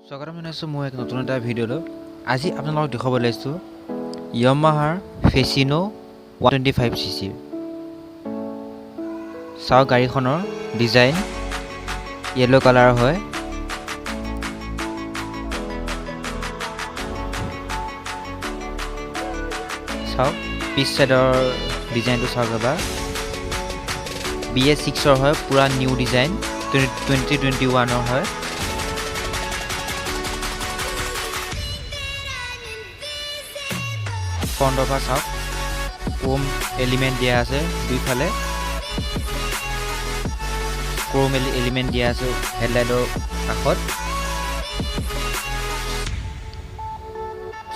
স্বাগতম জনাইছোঁ মই এক নতুন এটা ভিডিঅ'লৈ। আজি আপোনালোকক দেখুৱাব লৈছোঁ য়ামাহাৰ ফেচিনো 125cc। চাওক গাড়ীখনৰ ডিজাইন য়েলো কালাৰ হয়। চাওক পিছ চাইডৰ ডিজাইনটো চাওক এবাৰ। BS6ৰ হয়, পুৰা নিউ ডিজাইন 2021ৰ হয়। ফ্ৰণ্টৰ পৰা চাওক ক্ৰোম এলিমেণ্ট দিয়া আছে, দুইফালে ক্ৰোম এলিমেণ্ট দিয়া আছে হেডলাইটৰ কাষত।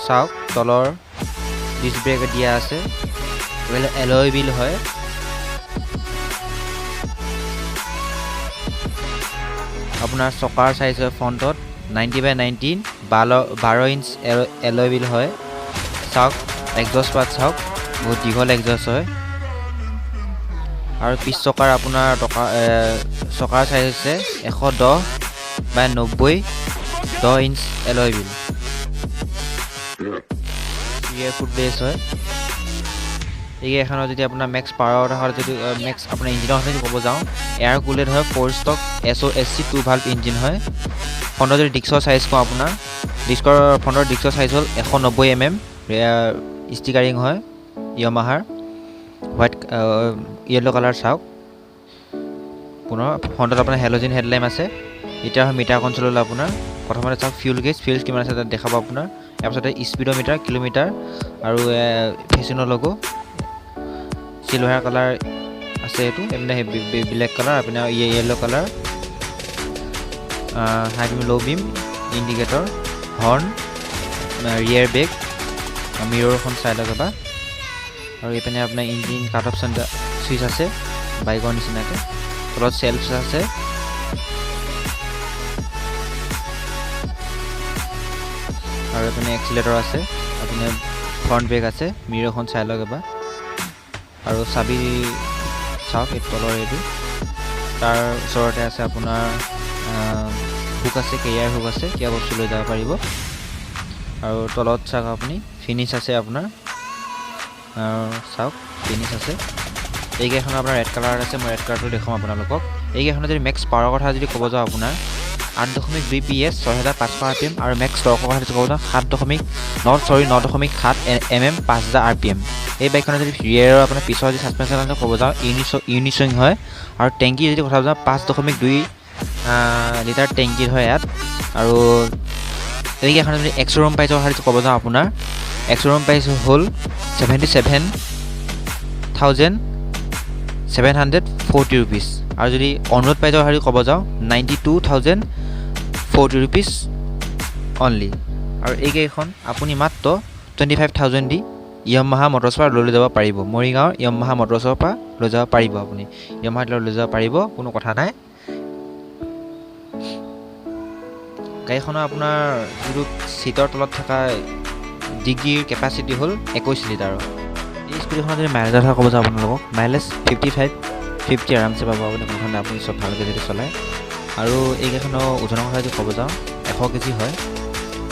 চাওক তলৰ ডিস্ক ব্ৰেক দিয়া আছে, এলয় হুইল হয়। আপোনাৰ চকাৰ চাইজ হয় ফ্ৰণ্টত 90/19, 12 ইঞ্চ এলয় হুইল হয়। চাওক এক্সজষ্ট পাত চাওক, বহুত দীঘল এক্সজষ্ট হয়। আৰু পিছ চকাৰ আপোনাৰ চকাৰ চাইজ হৈছে 110/90, 10 inch alloy wheel. Rear foot বেছ হয়। এই গাড়ীখনৰ যদি আপোনাৰ মেক্স পাৱাৰৰ কথা যদি মেক্স আপোনাৰ ইঞ্জিনৰ কথা যদি ক'ব যাওঁ, এয়াৰ কুলেড হয়, 4 ষ্টক SOSC 2 ভাল্ভ ইঞ্জিন হয়। ফ্ৰণ্টৰ যদি ডিস্কৰ চাইজ কওঁ, আপোনাৰ ফ্ৰণ্টৰ ডিস্কৰ চাইজ হ'ল 190 mm, ষ্টিকাৰিং হয় য়ামাহাৰ, হোৱাইট য়েল্ল' কালাৰ। চাওক পুনৰ ফ্ৰণ্টত আপোনাৰ হেল'জেন হেডলাইট আছে। এতিয়া হয় মিটাৰ কনচোল হ'ল আপোনাৰ। প্ৰথমতে চাওক ফিউল গেজ কিমান আছে তাত দেখাব আপোনাৰ। তাৰপিছতে স্পীডোমিটাৰ, কিলোমিটাৰ আৰু ফেচিনো লগো চিলভাৰ কালাৰ আছে। এইটো ব্লেক কালাৰ, আপোনাৰ yellow' colour. High beam, low' beam, indicator, horn, rear brake, মিৰৰখন চাই লওক এবাৰ। আৰু এইপিনে আপোনাৰ ইঞ্জিন কাট অপশ্যন চুইচ আছে বাইকৰ নিচিনাকৈ। তলত চেল্ফ আছে। আৰু এইপিনে এক্সিলেটৰ আছে, আপোনাৰ ফ্ৰণ্ট ব্ৰেক আছে, মিৰৰখন চাই লওক এবাৰ। আৰু চাবি চাওক এই তলৰ এইটো, তাৰ ওচৰতে আছে আপোনাৰ হুক আছে, কেৰিয়াৰ হুক আছে, কিয় বস্তু লৈ যাব পাৰিব। আৰু তলত চাওক আপুনি ফিনিছ আছে আপোনাৰ, চাওক ফিনিছ আছে। এই গাড়ীখনৰ আপোনাৰ ৰেড কালাৰ আছে, মই ৰেড কালাৰটো দেখুৱাম আপোনালোকক। এই গাড়ীখনৰ যদি মেক্স পাৱাৰৰ কথা যদি ক'ব যাওঁ, আপোনাৰ 8.2 PS, 6500 RPM। আৰু মেক্স টৰ্কৰ কথা যদি ক'ব যাওঁ 9.7 mm, 5000 RPM। এই বাইকখনৰ যদি ৰিয়েৰৰ আপোনাৰ পিছৰ যদি ছাছপেনশ্যন ক'ব যাওঁ, ইউনিচুইং হয়। আৰু টেংকি যদি কথা যাওঁ 5.2 লিটাৰ টেংকিত হয় ইয়াত। আৰু এই গাড়ীখনৰ যদি এক্স-শ্ব'ৰুম প্ৰাইচৰ কথা যদি ক'ব যাওঁ, আপোনাৰ এক্স-শ্ব'ৰুম প্ৰাইচ হ'ল 77,740 rupees। আৰু যদি অনৰোড প্ৰাইচৰ কথা ক'ব যাওঁ 92,040 rupees অনলি। আৰু এই গাড়ীখন আপুনি মাত্ৰ 25,000 দি য়ামাহা মটৰ্ছৰ পৰা লৈ যাব পাৰিব। মৰিগাঁৱৰ য়ামাহা মটৰ্ছৰ পৰা লৈ যাব পাৰিব, আপুনি য়ামাহা লৈ যাব পাৰিব, কোনো কথা নাই। গাড়ীখনৰ আপোনাৰ যিটো ছিটৰ তলত থকা ডিগ্ৰীৰ কেপাচিটি হ'ল 21 লিটাৰৰ। এই স্কুটিখনৰ যদি মাইলেজৰ কথা ক'ব যাওঁ আপোনালোকক, মাইলেজ 55-50 আৰামছে পাব আপুনি, কোনোখন আপুনি চব ভালকৈ যদি চলায়। আৰু এই গাড়ীখনৰ ওজনৰ কথা যদি ক'ব যাওঁ 100 kg হয়।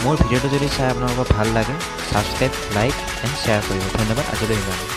মোৰ ভিডিঅ'টো যদি চাই আপোনালোকৰ ভাল লাগে, ছাবস্ক্ৰাইব, লাইক এণ্ড শ্বেয়াৰ কৰিব। ধন্যবাদ। আজিলৈ ইমানেই।